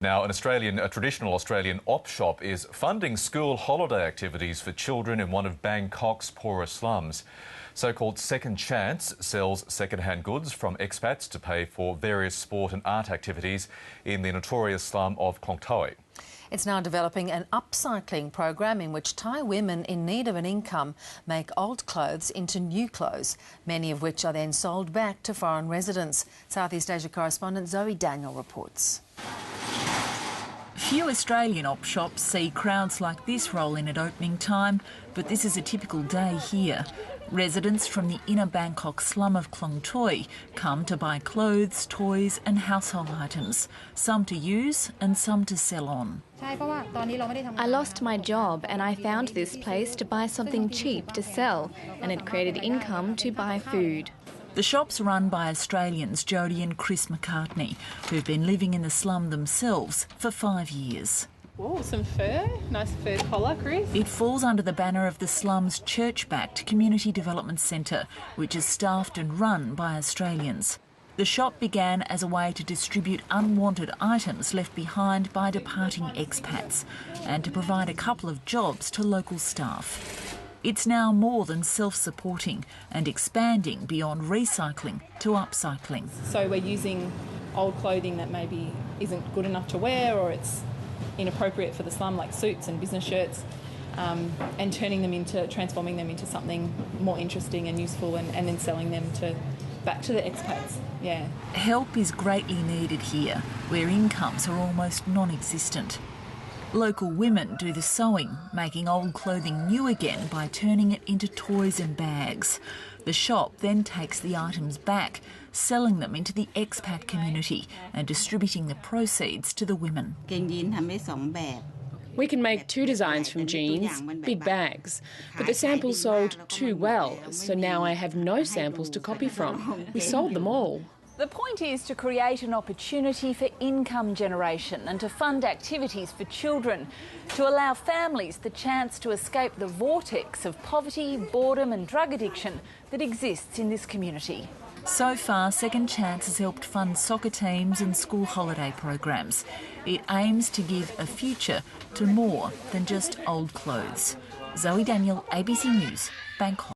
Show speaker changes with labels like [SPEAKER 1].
[SPEAKER 1] Now, a traditional Australian op shop is funding school holiday activities for children in one of Bangkok's poorest slums. So-called Second Chance sells second-hand goods from expats to pay for various sport and art activities in the notorious slum of Klong Toei.
[SPEAKER 2] It's now developing an upcycling program in which Thai women in need of an income make old clothes into new clothes, many of which are then sold back to foreign residents. Southeast Asia correspondent Zoe Daniel reports.
[SPEAKER 3] Few Australian op shops see crowds like this roll in at opening time, but this is a typical day here. Residents from the inner Bangkok slum of Klong Toei come to buy clothes, toys and household items, some to use and some to sell on.
[SPEAKER 4] I lost my job and I found this place to buy something cheap to sell, and it created income to buy food.
[SPEAKER 3] The shop's run by Australians Jodie and Chris McCartney, who've been living in the slum themselves for 5 years.
[SPEAKER 5] Oh, some fur. Nice fur collar, Chris.
[SPEAKER 3] It falls under the banner of the slum's church-backed Community Development Centre, which is staffed and run by Australians. The shop began as a way to distribute unwanted items left behind by departing expats and to provide a couple of jobs to local staff. It's now more than self-supporting and expanding beyond recycling to upcycling.
[SPEAKER 5] So we're using old clothing that maybe isn't good enough to wear, or it's inappropriate for the slum, like suits and business shirts, and transforming them into something more interesting and useful, and then selling them back to the expats. Yeah.
[SPEAKER 3] Help is greatly needed here, where incomes are almost non-existent. Local women do the sewing, making old clothing new again by turning it into toys and bags. The shop then takes the items back, selling them into the expat community and distributing the proceeds to the women.
[SPEAKER 6] We can make 2 designs from jeans, big bags, but the samples sold too well, so now I have no samples to copy from. We sold them all.
[SPEAKER 7] The point is to create an opportunity for income generation and to fund activities for children, to allow families the chance to escape the vortex of poverty, boredom and drug addiction that exists in this community.
[SPEAKER 3] So far, Second Chance has helped fund soccer teams and school holiday programs. It aims to give a future to more than just old clothes. Zoe Daniel, ABC News, Bangkok.